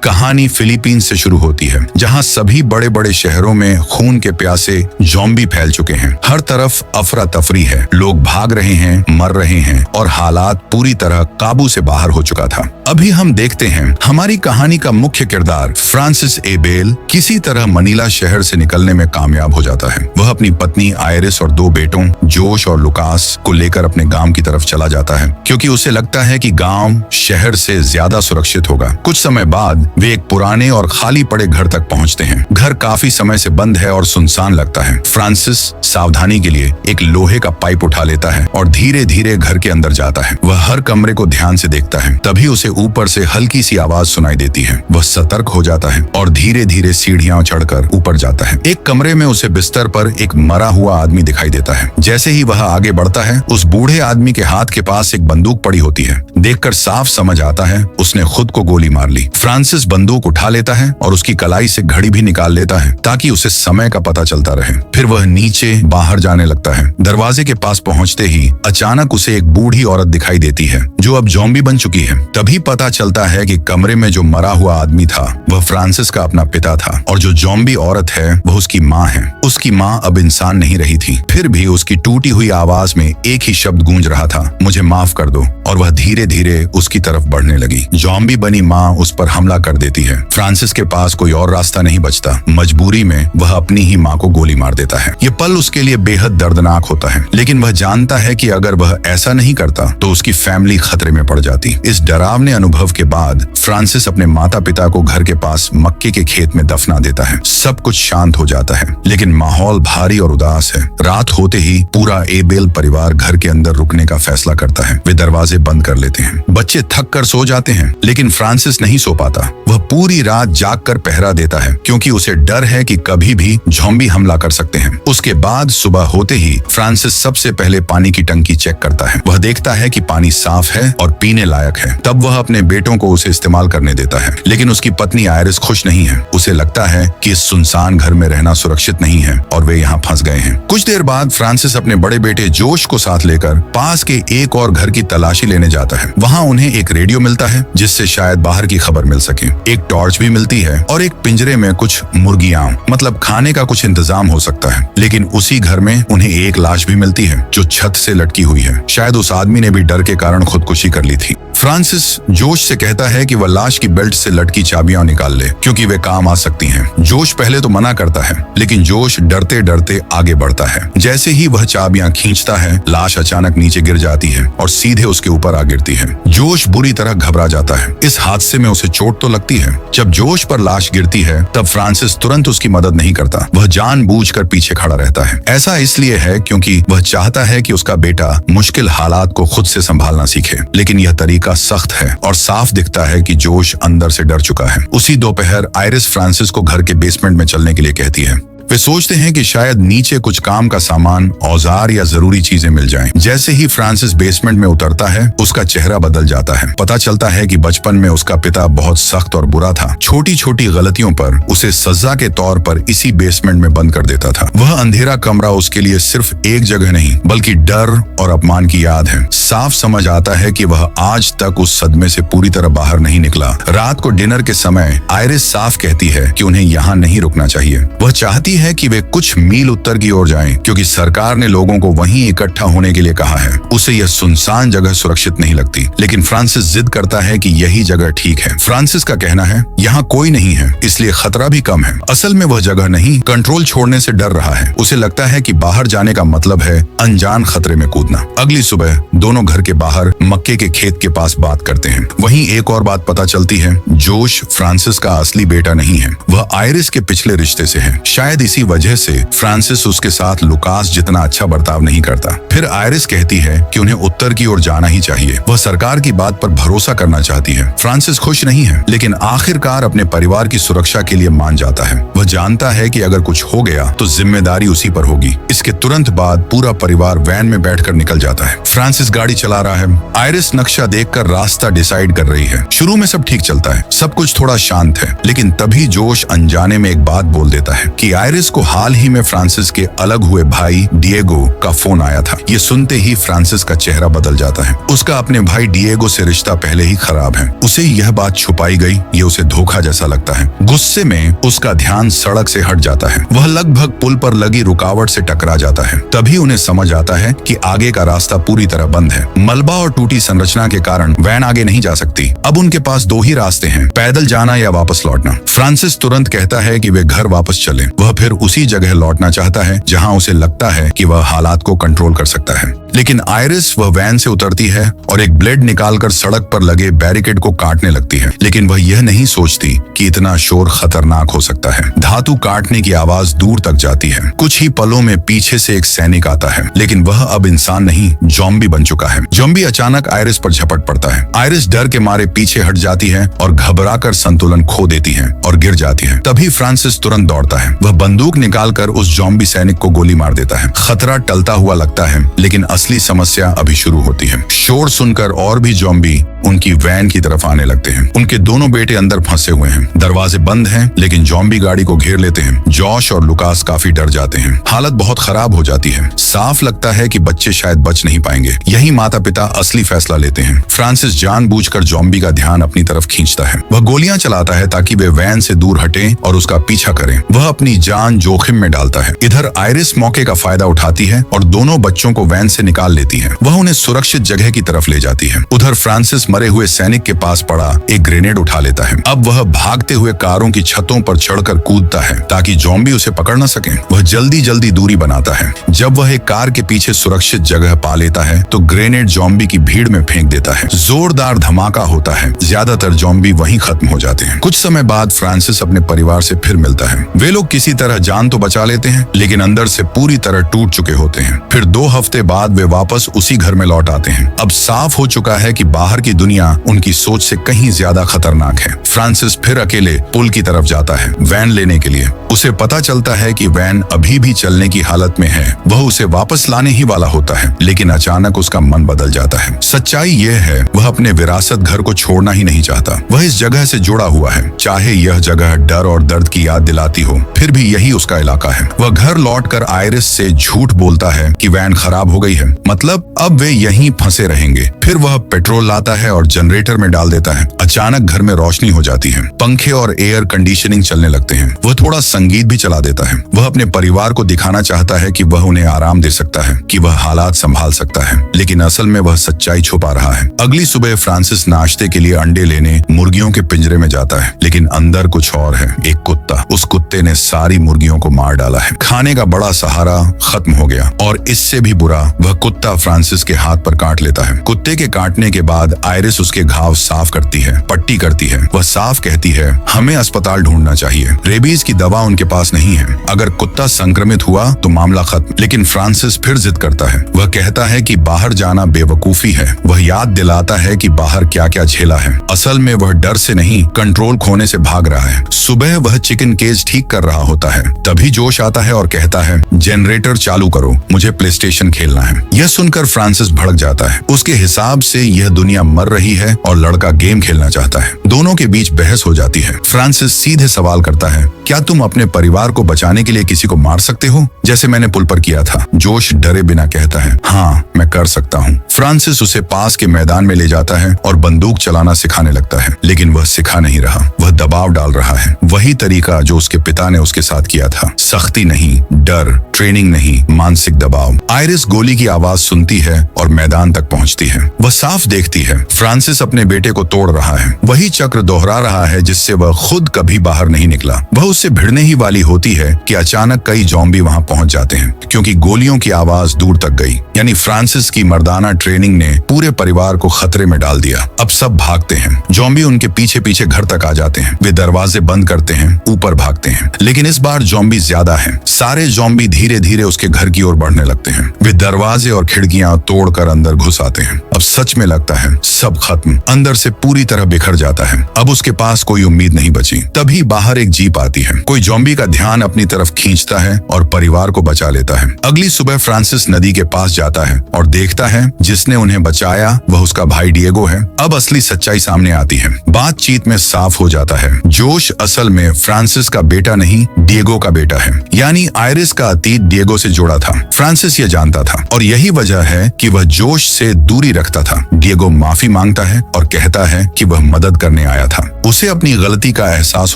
कहानी फिलीपींस से शुरू होती है, जहां सभी बड़े बड़े शहरों में खून के प्यासे ज़ॉम्बी फैल चुके हैं। हर तरफ अफरा तफरी है, लोग भाग रहे हैं, मर रहे हैं और हालात पूरी तरह काबू से बाहर हो चुका था। अभी हम देखते हैं हमारी कहानी का मुख्य किरदार फ्रांसिस ए बेल किसी तरह मनीला शहर से निकलने में कामयाब हो जाता है। वह अपनी पत्नी आयरिस और 2 बेटों जोश और लुकास को लेकर अपने गांव की तरफ चला जाता है, क्योंकि उसे लगता है कि गांव शहर से ज्यादा सुरक्षित होगा। कुछ समय बाद वे एक पुराने और खाली पड़े घर तक पहुंचते हैं। घर काफी समय से बंद है और सुनसान लगता है। फ्रांसिस सावधानी के लिए एक लोहे का पाइप उठा लेता है और धीरे धीरे घर के अंदर जाता है। वह हर कमरे को ध्यान से देखता है। तभी उसे ऊपर से हल्की सी आवाज सुनाई देती है। वह सतर्क हो जाता है और धीरे धीरे सीढ़ियां चढ़कर ऊपर जाता है। एक कमरे में उसे बिस्तर पर एक मरा हुआ आदमी दिखाई देता है। जैसे ही वह आगे बढ़ता है, उस बूढ़े आदमी के हाथ के पास एक बंदूक पड़ी होती है। देखकर साफ समझ आता है उसने खुद को गोली मार ली। फ्रांसिस बंदूक उठा लेता है और उसकी कलाई से घड़ी भी निकाल लेता है ताकि उसे समय का पता चलता रहे। फिर वह नीचे बाहर जाने लगता है। दरवाजे के पास पहुंचते ही अचानक उसे एक बूढ़ी औरत दिखाई देती है जो अब ज़ॉम्बी बन चुकी है। तभी पता चलता है कि कमरे में जो मरा हुआ आदमी था वह फ्रांसिस का अपना पिता था और जो ज़ॉम्बी औरत है वह उसकी माँ है। उसकी माँ अब इंसान नहीं रही थी। फिर भी उसकी टूटी हुई आवाज में एक ही शब्द गूंज रहा था, मुझे माफ कर दो। और वह धीरे धीरे उसकी तरफ बढ़ने लगी। ज़ॉम्बी बनी माँ उस पर हमला कर देती है। फ्रांसिस के पास कोई और रास्ता नहीं बचता। मजबूरी में वह अपनी ही माँ को गोली मार देता है। ये पल उसके लिए बेहद दर्दनाक होता है, लेकिन वह जानता है कि अगर वह ऐसा नहीं करता तो उसकी फैमिली खतरे में पड़ जाती। इस डरावने अनुभव के बाद फ्रांसिस अपने माता पिता को घर के पास मक्के के खेत में दफना देता है। सब कुछ शांत हो जाता है, लेकिन माहौल भारी और उदास है। रात होते ही पूरा एबेल परिवार घर के अंदर रुकने का फैसला करता है। वे दरवाजे बंद कर लेते हैं। बच्चे थक कर सो जाते हैं, लेकिन फ्रांसिस नहीं सो पाता। वह पूरी रात जाग कर पहरा देता है, क्योंकि उसे डर है कि कभी भी ज़ॉम्बी हमला कर सकते हैं। उसके बाद सुबह होते ही फ्रांसिस सबसे पहले पानी की टंकी चेक करता है। वह देखता है कि पानी साफ है और पीने लायक है। तब वह अपने बेटों को उसे इस्तेमाल करने देता है, लेकिन उसकी पत्नी आयरिस खुश नहीं है। उसे लगता है कि इस सुनसान घर में रहना सुरक्षित नहीं है और वे यहाँ फंस गए हैं। कुछ देर बाद फ्रांसिस अपने बड़े बेटे जोश को साथ लेकर पास के एक और घर की तलाशी लेने जाता है। वहाँ उन्हें एक रेडियो मिलता है जिससे शायद बाहर की खबर मिल सके। एक टॉर्च भी मिलती है और एक पिंजरे में कुछ मुर्गियां, मतलब खाने का कुछ इंतजाम हो सकता है। लेकिन उसी घर में उन्हें एक लाश भी मिलती है जो छत से लटकी हुई है। शायद उस आदमी ने भी डर के कारण खुदकुशी कर ली थी। फ्रांसिस जोश से कहता है कि वह लाश की बेल्ट से लटकी चाबियां निकाल ले, क्योंकि वे काम आ सकती हैं। जोश पहले तो मना करता है, लेकिन जोश डरते डरते आगे बढ़ता है। जैसे ही वह चाबियां खींचता है, लाश अचानक नीचे गिर जाती है और सीधे उसके ऊपर आ गिरती है। जोश बुरी तरह घबरा जाता है। इस हादसे में उसे चोट तो लगती है। जब जोश पर लाश गिरती है, तब फ्रांसिस तुरंत उसकी मदद नहीं करता। वह जानबूझकर पीछे खड़ा रहता है। ऐसा इसलिए है क्योंकि वह चाहता है कि उसका बेटा मुश्किल हालात को खुद से संभालना सीखे। लेकिन यह तरीका सख्त है और साफ दिखता है कि जोश अंदर से डर चुका है। उसी दोपहर आयरिस फ्रांसिस को घर के बेसमेंट में चलने के लिए कहती है। वे सोचते हैं कि शायद नीचे कुछ काम का सामान, औजार या जरूरी चीजें मिल जाएं। जैसे ही फ्रांसिस बेसमेंट में उतरता है, उसका चेहरा बदल जाता है। पता चलता है कि बचपन में उसका पिता बहुत सख्त और बुरा था। छोटी छोटी गलतियों पर उसे सजा के तौर पर इसी बेसमेंट में बंद कर देता था। वह अंधेरा कमरा उसके लिए सिर्फ एक जगह नहीं, बल्कि डर और अपमान की याद है। साफ समझ आता है कि वह आज तक उस सदमे से पूरी तरह बाहर नहीं निकला। रात को डिनर के समय आयरिस साफ कहती है कि उन्हें यहाँ नहीं रुकना चाहिए। वह चाहती है कि वे कुछ मील उत्तर की ओर जाएं, क्योंकि सरकार ने लोगों को वहीं इकट्ठा होने के लिए कहा है। उसे यह सुनसान जगह सुरक्षित नहीं लगती, लेकिन फ्रांसिस जिद करता है कि यही जगह ठीक है। फ्रांसिस का कहना है, यहाँ कोई नहीं है, इसलिए खतरा भी कम है। असल में वह जगह नहीं, कंट्रोल छोड़ने से डर रहा है। उसे लगता है कि बाहर जाने का मतलब है अनजान खतरे में कूदना। अगली सुबह दोनों घर के बाहर मक्के के खेत के पास बात करते हैं। वहीं एक और बात पता चलती है, जोश फ्रांसिस का असली बेटा नहीं है। वह आयरिस के पिछले रिश्ते से है। शायद इसी वजह से फ्रांसिस उसके साथ लुकास जितना अच्छा बर्ताव नहीं करता। फिर आयरिस कहती है कि उन्हें उत्तर की ओर जाना ही चाहिए। वह सरकार की बात पर भरोसा करना चाहती है। फ्रांसिस खुश नहीं है, लेकिन आखिरकार अपने परिवार की सुरक्षा के लिए मान जाता है। वह जानता है कि अगर कुछ हो गया तो जिम्मेदारी उसी पर होगी। इसके तुरंत बाद पूरा परिवार वैन में बैठकर निकल जाता है। फ्रांसिस गाड़ी चला रहा है। आयरिस नक्शा देखकर रास्ता डिसाइड कर रही है। शुरू में सब ठीक चलता है, सब कुछ थोड़ा शांत है, लेकिन तभी जोश अनजाने में एक बात बोल देता है कि आयरिस आयरिस को हाल ही में फ्रांसिस के अलग हुए भाई डिएगो का फोन आया था। ये सुनते ही फ्रांसिस का चेहरा बदल जाता है। उसका अपने भाई डिएगो से रिश्ता पहले ही खराब है। उसे यह बात छुपाई गई, ये उसे धोखा जैसा लगता है। गुस्से में उसका ध्यान सड़क से हट जाता है। वह लगभग पुल पर लगी रुकावट से टकरा जाता है। तभी उन्हें समझ आता है कि आगे का रास्ता पूरी तरह बंद है। मलबा और टूटी संरचना के कारण वैन आगे नहीं जा सकती। अब उनके पास दो ही रास्ते हैं, पैदल जाना या वापस लौटना। फ्रांसिस तुरंत कहता है कि वे घर वापस चले। वह फिर उसी जगह लौटना चाहता है जहां उसे लगता है कि वह हालात को कंट्रोल कर सकता है। लेकिन आयरिस वह वैन से उतरती है और एक ब्लेड निकालकर सड़क पर लगे बैरिकेड को काटने लगती है। लेकिन वह यह नहीं सोचती कि इतना शोर खतरनाक हो सकता है। धातु काटने की आवाज दूर तक जाती है। कुछ ही पलों में पीछे से एक सैनिक आता है, लेकिन वह अब इंसान नहीं, ज़ॉम्बी बन चुका है। ज़ॉम्बी अचानक आयरिस पर झपट पड़ता है। आयरिस डर के मारे पीछे हट जाती है और घबराकर संतुलन खो देती है और गिर जाती है। तभी फ्रांसिस तुरंत दौड़ता है। वह बंदूक निकालकर उस ज़ॉम्बी सैनिक को गोली मार देता है। खतरा टलता हुआ लगता है, लेकिन असली समस्या अभी शुरू होती है। शोर सुनकर और भी ज़ॉम्बी उनकी वैन की तरफ आने लगते हैं। उनके दोनों बेटे अंदर फंसे हुए हैं। दरवाजे बंद हैं, लेकिन ज़ॉम्बी गाड़ी को घेर लेते हैं। जॉश और लुकास काफी डर जाते हैं। हालत बहुत खराब हो जाती है। साफ लगता है कि बच्चे शायद बच नहीं पाएंगे। यही माता पिता असली फैसला लेते हैं। फ्रांसिस जानबूझकर ज़ॉम्बी का ध्यान अपनी तरफ खींचता है। वह गोलियां चलाता है ताकि वे वैन से दूर हटें और उसका पीछा करें। वह अपनी जान जोखिम में डालता है। इधर आयरिस मौके का फायदा उठाती है और दोनों बच्चों को वैन से निकाल लेती है। वह उन्हें सुरक्षित जगह की तरफ ले जाती है। उधर फ्रांसिस मरे हुए सैनिक के पास पड़ा एक ग्रेनेड उठा लेता है। अब वह भागते हुए कारों की छतों पर चढ़कर कूदता है ताकि ज़ॉम्बी उसे पकड़ न सके। वह जल्दी जल्दी दूरी बनाता है। जब वह एक कार के पीछे सुरक्षित जगह पा लेता है तो ग्रेनेड ज़ॉम्बी की भीड़ में फेंक देता है। जोरदार धमाका होता है। ज्यादातर ज़ॉम्बी वहीं खत्म हो जाते हैं। कुछ समय बाद फ्रांसिस अपने परिवार से फिर मिलता है। वे लोग किसी तरह जान तो बचा लेते हैं, लेकिन अंदर से पूरी तरह टूट चुके होते हैं। फिर 2 हफ्ते बाद वे वापस उसी घर में लौट आते हैं। अब साफ हो चुका है कि बाहर की दुनिया उनकी सोच से कहीं ज्यादा खतरनाक है। फ्रांसिस फिर अकेले पुल की तरफ जाता है वैन लेने के लिए। उसे पता चलता है कि वैन अभी भी चलने की हालत में है। वह उसे वापस लाने ही वाला होता है, लेकिन अचानक उसका मन बदल जाता है। सच्चाई यह है, वह अपने विरासत घर को छोड़ना ही नहीं चाहता। वह इस जगह से जुड़ा हुआ है, चाहे यह जगह डर और दर्द की याद दिलाती हो, फिर भी यही उसका इलाका है। वह घर लौटकर आयरिस से झूठ बोलता है कि वैन खराब हो गई है, मतलब अब वे यहीं फंसे रहेंगे। फिर वह पेट्रोल लाता है और जनरेटर में डाल देता है। अचानक घर में रोशनी हो जाती है। पंखे और एयर कंडीशनिंग चलने लगते हैं। वह थोड़ा संगीत भी चला देता है। वह अपने परिवार को दिखाना चाहता है कि वह उन्हें आराम दे सकता है, कि वह हालात संभाल सकता है, लेकिन असल में वह सच्चाई छुपा रहा है। अगली सुबह फ्रांसिस नाश्ते के लिए अंडे लेने मुर्गियों के पिंजरे में जाता है, लेकिन अंदर कुछ और है। एक कुत्ता। उस कुत्ते ने सारी मुर्गियों को मार डाला है। खाने का बड़ा सहारा खत्म हो गया और इससे भी बुरा, वह कुत्ता फ्रांसिस के हाथ पर काट लेता है। कुत्ते के काटने के बाद आयरिस उसके घाव साफ करती है, पट्टी करती है। वह साफ कहती है, हमें अस्पताल ढूंढना चाहिए। रेबीज की दवा उनके पास नहीं है। अगर कुत्ता संक्रमित हुआ तो मामला खत्म। लेकिन फ्रांसिस फिर जिद करता है। वह कहता है कि बाहर जाना बेवकूफी है। वह याद दिलाता है कि बाहर क्या क्या झेला है। असल में वह डर से नहीं, कंट्रोल खोने से भाग रहा है। सुबह वह चिकन केज ठीक कर रहा होता है, तभी जोश आता है और कहता है, जनरेटर चालू करो, मुझे प्ले स्टेशन खेलना है। यह सुनकर फ्रांसिस भड़क जाता है। उसके हिसाब से यह दुनिया मर रही है और लड़का गेम खेलना चाहता है। दोनों के बीच बहस हो जाती है। फ्रांसिस सीधे सवाल करता है, क्या तुम अपने परिवार को बचाने के लिए किसी को मार सकते हो, जैसे मैंने पुल पर किया था? जोश डरे बिना कहता है, हाँ मैं कर सकता हूँ। फ्रांसिस उसे पास के मैदान में ले जाता है और बंदूक चलाना सिखाने लगता है, लेकिन वह सिखा नहीं रहा। वह दबाव डाल रहा है, वही तरीका जो उसके पिता ने उसके साथ किया था। सख्ती नहीं, डर, ट्रेनिंग नहीं, मानसिक दबाव। आयरिस गोली की आवाज सुनती है और मैदान तक पहुंचती है। वह साफ देखती है फ्रांसिस अपने बेटे को तोड़ रहा है। वही चक्र दोहरा रहा है जिससे वह खुद कभी बाहर नहीं निकला। वह उससे भिड़ने ही वाली होती है कि अचानक कई ज़ॉम्बी वहां पहुंच जाते हैं, क्योंकि गोलियों की आवाज दूर तक गई। यानी फ्रांसिस की मर्दाना ट्रेनिंग ने पूरे परिवार को खतरे में डाल दिया। अब सब भागते हैं। ज़ॉम्बी उनके पीछे पीछे घर तक आ जाते हैं। वे दरवाजे बंद करते हैं, ऊपर भागते हैं, लेकिन इस बार ज़ॉम्बी ज्यादा हैं। सारे ज़ॉम्बी धीरे धीरे उसके घर की ओर बढ़ने लगते हैं। वे दरवाजे और खिड़कियां तोड़कर अंदर घुस आते हैं। अब सच में लगता है सब सब खत्म, अंदर से पूरी तरह बिखर जाता है। अब उसके पास कोई उम्मीद नहीं बची। तभी बाहर एक जीप आती है। कोई ज़ॉम्बी का ध्यान अपनी तरफ खींचता है और परिवार को बचा लेता है। अगली सुबह फ्रांसिस नदी के पास जाता है और देखता है जिसने उन्हें बचाया वह उसका भाई डिएगो है। अब असली सच्चाई सामने आती है। बातचीत में साफ हो जाता है, जोश असल में फ्रांसिस का बेटा नहीं, डिएगो का बेटा है। यानी आयरिस का अतीत डिएगो से जुड़ा था। फ्रांसिस ये जानता था और यही वजह है कि वह जोश से दूरी रखता था। डिएगो माफी मांगता है और कहता है कि वह मदद करने आया था। उसे अपनी गलती का एहसास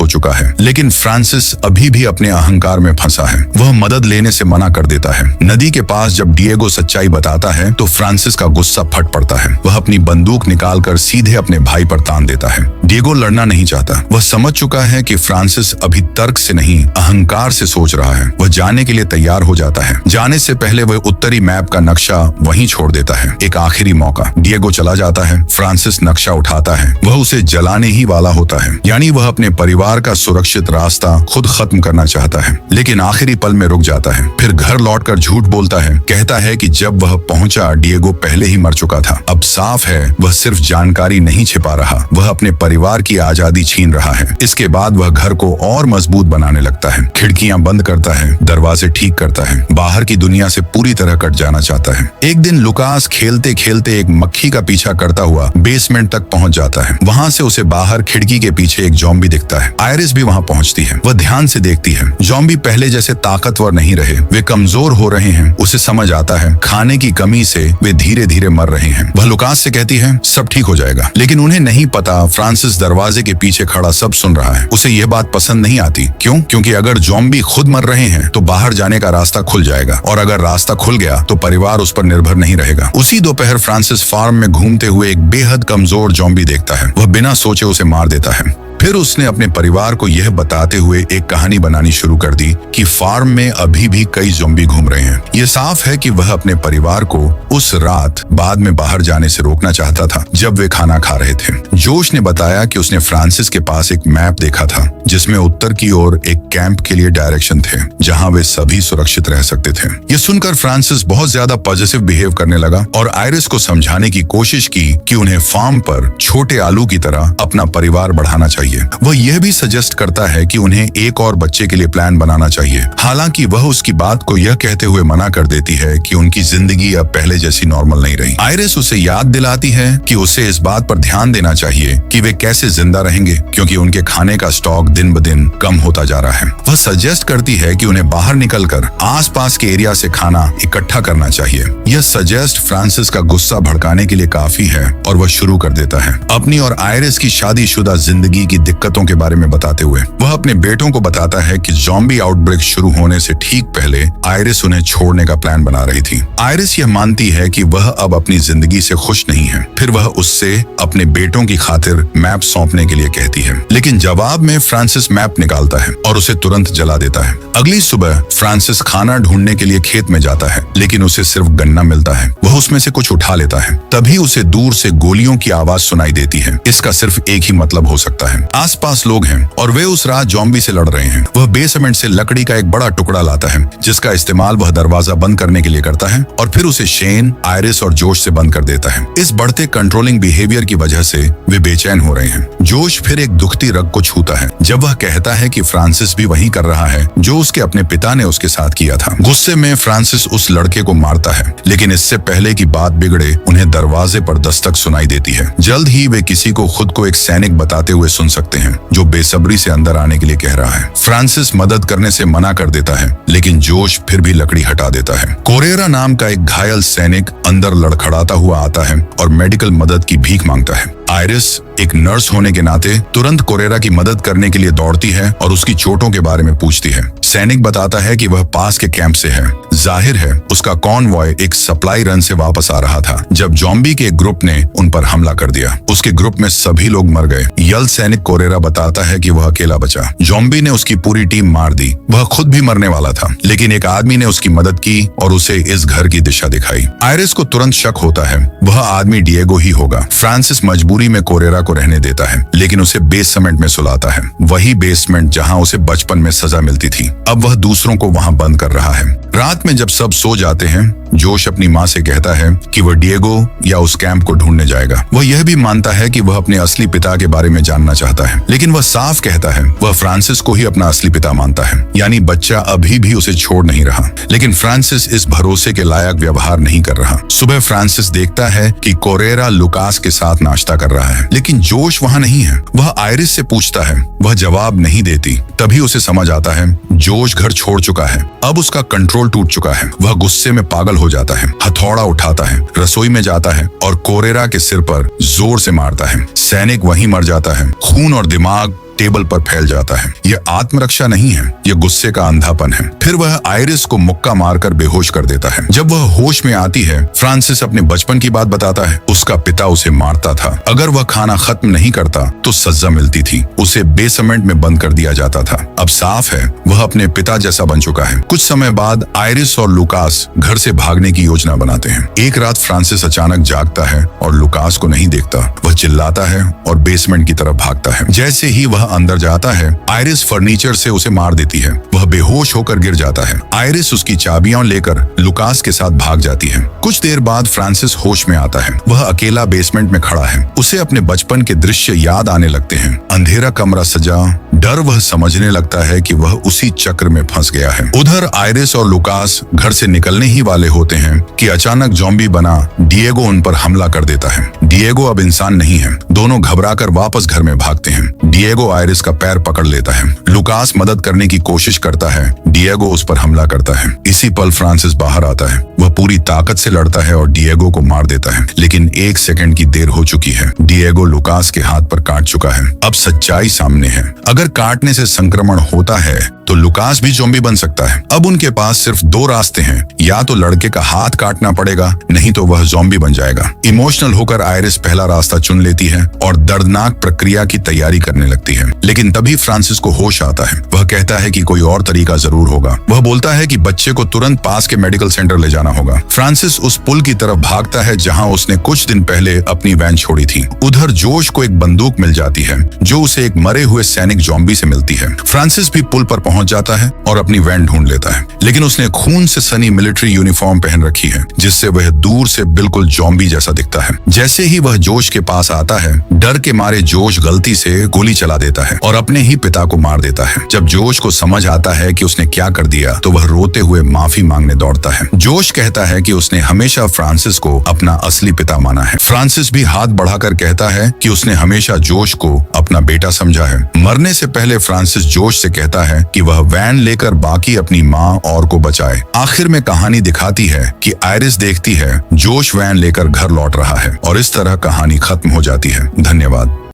हो चुका है, लेकिन फ्रांसिस अभी भी अपने अहंकार में फंसा है। वह मदद लेने से मना कर देता है। नदी के पास जब डिएगो सच्चाई बताता है तो फ्रांसिस का गुस्सा फट पड़ता है। वह अपनी बंदूक निकालकर सीधे अपने भाई पर तान देता है। डिएगो लड़ना नहीं चाहता। वह समझ चुका है कि फ्रांसिस अभी तर्क से नहीं, अहंकार से सोच रहा है। वह जाने के लिए तैयार हो जाता है। जाने से पहले वह उत्तरी मैप का नक्शा वहीं छोड़ देता है। एक आखिरी मौका। डिएगो चला जाता है। फ्रांसिस नक्शा उठाता है। वह उसे जलाने ही वाला होता है। यानी वह अपने परिवार का सुरक्षित रास्ता खुद खत्म करना चाहता है, लेकिन आखिरी पल में रुक जाता है। फिर घर लौटकर झूठ बोलता है। कहता है कि जब वह पहुंचा डिएगो पहले ही मर चुका था। अब साफ है वह सिर्फ जानकारी नहीं छिपा रहा, वह अपने परिवार की आजादी छीन रहा है। इसके बाद वह घर को और मजबूत बनाने लगता है। खिड़कियां बंद करता है, दरवाजे ठीक करता है, बाहर की दुनिया से पूरी तरह कट जाना चाहता है। एक दिन लुकास खेलते खेलते एक मक्खी का पीछा करता हुआ बेसमेंट तक पहुंच जाता है। वहां से उसे बाहर खिड़की के पीछे एक ज़ॉम्बी दिखता है। आयरिस भी वहां पहुंचती है। वह ध्यान से देखती है। ज़ॉम्बी पहले जैसे ताकतवर नहीं रहे, वे कमजोर हो रहे हैं। उसे समझ आता है खाने की कमी से वे धीरे धीरे मर रहे हैं। वह लुकास से कहती है सब ठीक हो जाएगा, लेकिन उन्हें नहीं पता फ्रांसिस दरवाजे के पीछे खड़ा सब सुन रहा है। उसे यह बात पसंद नहीं आती। क्यों? क्योंकि अगर ज़ॉम्बी खुद मर रहे हैं तो बाहर जाने का रास्ता खुल जाएगा, और अगर रास्ता खुल गया तो परिवार उस पर निर्भर नहीं रहेगा। उसी दोपहर फ्रांसिस फार्म में घूमते हुए एक बेहद कमजोर ज़ॉम्बी देखता है। वह बिना सोचे उसे मार देता है। फिर उसने अपने परिवार को यह बताते हुए एक कहानी बनानी शुरू कर दी कि फार्म में अभी भी कई ज़ॉम्बी घूम रहे हैं। ये साफ है कि वह अपने परिवार को उस रात बाद में बाहर जाने से रोकना चाहता था जब वे खाना खा रहे थे। जोश ने बताया कि उसने फ्रांसिस के पास एक मैप देखा था जिसमें उत्तर की ओर एक कैंप के लिए डायरेक्शन थे, जहां वे सभी सुरक्षित रह सकते थे। ये सुनकर फ्रांसिस बहुत ज्यादा पॉजिटिव बिहेव करने लगा और आयरिस को समझाने की कोशिश की कि उन्हें फार्म पर छोटे आलू की तरह अपना परिवार बढ़ाना चाहिए। वह यह भी सजेस्ट करता है कि उन्हें एक और बच्चे के लिए प्लान बनाना चाहिए। हालांकि वह उसकी बात को यह कहते हुए मना कर देती है कि उनकी जिंदगी अब पहले जैसी नॉर्मल नहीं रही। आयरिस उसे याद दिलाती है कि उसे इस बात पर ध्यान देना चाहिए कि वे कैसे जिंदा रहेंगे, क्योंकि उनके खाने का स्टॉक दिन ब दिन कम होता जा रहा है। वह सजेस्ट करती है कि उन्हें बाहर निकलकर आसपास के एरिया से खाना इकट्ठा करना चाहिए। यह सजेस्ट फ्रांसिस का गुस्सा भड़काने के लिए काफी है और वह शुरू कर देता है अपनी और आयरिस की शादीशुदा जिंदगी की दिक्कतों के बारे में बताते हुए। वह अपने बेटों को बताता है कि ज़ॉम्बी आउटब्रेक शुरू होने से ठीक पहले आयरिस उन्हें छोड़ने का प्लान बना रही थी। आयरिस यह मानती है कि वह अब अपनी जिंदगी से खुश नहीं है। फिर वह उससे अपने बेटों की खातिर मैप सौंपने के लिए कहती है, लेकिन जवाब में फ्रांसिस मैप निकालता है और उसे तुरंत जला देता है। अगली सुबह फ्रांसिस खाना ढूंढने के लिए खेत में जाता है, लेकिन उसे सिर्फ गन्ना मिलता है। वह उसमें से कुछ उठा लेता है। तभी उसे दूर से गोलियों की आवाज सुनाई देती है। इसका सिर्फ एक ही मतलब हो सकता है, आसपास लोग हैं और वे उस रात ज़ॉम्बी से लड़ रहे हैं। वह बेसमेंट से लकड़ी का एक बड़ा टुकड़ा लाता है जिसका इस्तेमाल वह दरवाजा बंद करने के लिए करता है, और फिर उसे शेन, आयरिस और जोश से बंद कर देता है। इस बढ़ते कंट्रोलिंग बिहेवियर की वजह से वे बेचैन हो रहे हैं। जोश फिर एक दुखती रग को छूता है जब वह कहता है कि फ्रांसिस भी वही कर रहा है जो उसके अपने पिता ने उसके साथ किया था। गुस्से में फ्रांसिस उस लड़के को मारता है, लेकिन इससे पहले की बात बिगड़े उन्हें दरवाजे पर दस्तक सुनाई देती है। जल्द ही वे किसी को खुद को एक सैनिक बताते हुए सुन सकते हैं जो बेसब्री से अंदर आने के लिए कह रहा है। फ्रांसिस मदद करने से मना कर देता है, लेकिन जोश फिर भी लकड़ी हटा देता है। कोरेरा नाम का एक घायल सैनिक अंदर लड़खड़ाता हुआ आता है और मेडिकल मदद की भीख मांगता है। आयरिस एक नर्स होने के नाते तुरंत कोरेरा की मदद करने के लिए दौड़ती है और उसकी चोटों के बारे में पूछती है। सैनिक बताता है कि वह पास के कैंप से है। जाहिर है उसका कॉन्वॉय एक सप्लाई रन से वापस आ रहा था जब ज़ॉम्बी के एक ग्रुप ने उन पर हमला कर दिया। उसके ग्रुप में सभी लोग मर गए। यल सैनिक कोरेरा बताता है कि वह अकेला बचा। ज़ॉम्बी ने उसकी पूरी टीम मार दी। वह खुद भी मरने वाला था, लेकिन एक आदमी ने उसकी मदद की और उसे इस घर की दिशा दिखाई। आयरिस को तुरंत शक होता है वह आदमी डिएगो ही होगा। फ्रांसिस मजबूर दूरी में कोरेरा को रहने देता है, लेकिन उसे बेसमेंट में सुलाता है, वही बेसमेंट जहां उसे बचपन में सजा मिलती थी। अब वह दूसरों को वहां बंद कर रहा है। रात में जब सब सो जाते हैं, जोश अपनी माँ से कहता है कि वह डिएगो या उस कैंप को ढूंढने जाएगा। वह यह भी मानता है कि वह अपने असली पिता के बारे में जानना चाहता है, लेकिन वह साफ कहता है वह फ्रांसिस को ही अपना असली पिता मानता है, यानी बच्चा अभी भी उसे छोड़ नहीं रहा। लेकिन फ्रांसिस इस भरोसे के लायक व्यवहार नहीं कर रहा। सुबह फ्रांसिस देखता है कि कोरेरा लुकास के साथ नाश्ता कर रहा है, लेकिन जोश वहाँ नहीं है। वह आयरिस से पूछता है, वह जवाब नहीं देती। तभी उसे समझ आता है जोश घर छोड़ चुका है, अब उसका कंट्रोल टूट चुका है। वह गुस्से में पागल हो जाता है, हथौड़ा उठाता है, रसोई में जाता है और कोरेरा के सिर पर जोर से मारता है। सैनिक वहीं मर जाता है, खून और दिमाग टेबल पर फैल जाता है। यह आत्मरक्षा नहीं है, यह गुस्से का अंधापन है। फिर वह आयरिस को मुक्का मारकर बेहोश कर देता है। जब वह होश में आती है, फ्रांसिस अपने बचपन की बात बताता है। उसका पिता उसे मारता था, अगर वह खाना खत्म नहीं करता तो सजा मिलती थी। उसे बेसमेंट में बंद कर दिया जाता था। अब साफ है वह अपने पिता जैसा बन चुका है। कुछ समय बाद आयरिस और लुकास घर से भागने की योजना बनाते हैं। एक रात फ्रांसिस अचानक जागता है और लुकास को नहीं देखता। वह चिल्लाता है और बेसमेंट की तरफ भागता है। जैसे ही वह अंदर जाता है, आयरिस फर्नीचर से उसे मार देती है। वह बेहोश होकर गिर जाता है। आयरिस उसकी चाबियां लेकर लुकास के साथ भाग जाती है। कुछ देर बाद फ्रांसिस होश में आता है। वह अकेला बेसमेंट में खड़ा है। उसे अपने बचपन के दृश्य याद आने लगते हैं। अंधेरा कमरा सजा, डर। वह समझने लगता है कि वह उसी चक्र में फंस गया है। उधर आयरिस और लुकास घर से निकलने ही वाले होते हैं कि अचानक ज़ॉम्बी बना डिएगो उन पर हमला कर देता है। डिएगो अब इंसान नहीं है। दोनों घबराकर वापस घर में भागते हैं। डिएगो आयरिस का पैर पकड़ लेता है। लुकास मदद करने की कोशिश करता है। डिएगो उस पर हमला करता है। इसी पल फ्रांसिस बाहर आता है। वह पूरी ताकत से लड़ता है और डिएगो को मार देता है, लेकिन 1 सेकंड की देर हो चुकी है। डिएगो लुकास के हाथ पर काट चुका है। अब सच्चाई सामने है। अगर काटने से संक्रमण होता है तो लुकास भी ज़ॉम्बी बन सकता है। अब उनके पास सिर्फ 2 रास्ते हैं, या तो लड़के का हाथ काटना पड़ेगा, नहीं तो वह ज़ॉम्बी बन जाएगा। इमोशनल होकर आयरिस पहला रास्ता चुन लेती है और दर्दनाक प्रक्रिया की तैयारी करने लगती है। लेकिन तभी फ्रांसिस को होश आता है। वह कहता है कि कोई और तरीका जरूर होगा। वह बोलता है कि बच्चे को तुरंत पास के मेडिकल सेंटर ले जाना होगा। फ्रांसिस उस पुल की तरफ भागता है जहां उसने कुछ दिन पहले अपनी वैन छोड़ी थी। उधर जोश को एक बंदूक मिल जाती है जो उसे एक मरे हुए सैनिक ज़ॉम्बी से मिलती है। फ्रांसिस भी पुल पर पहुंच जाता है और अपनी वैन ढूंढ लेता है, लेकिन उसने खून से सनी मिलिट्री यूनिफॉर्म पहन रखी है, जिससे वह दूर से बिल्कुल ज़ॉम्बी जैसा दिखता है। जैसे ही वह जोश के पास आता है, डर के मारे जोश गलती से गोली चला देता है और अपने ही पिता को मार देता है। जब जोश को समझ आता है कि उसने क्या कर दिया, तो वह रोते हुए माफी मांगने दौड़ता है। जोश कहता है कि उसने हमेशा फ्रांसिस को अपना असली पिता माना है। फ्रांसिस भी हाथ बढ़ाकर कहता है कि उसने हमेशा जोश को अपना बेटा समझा है। मरने से पहले फ्रांसिस जोश से कहता है कि वह वैन लेकर बाकी अपनी माँ और को बचाए। आखिर में कहानी दिखाती है कि आयरिस देखती है जोश वैन लेकर घर लौट रहा है और इस तरह कहानी खत्म हो जाती है। धन्यवाद।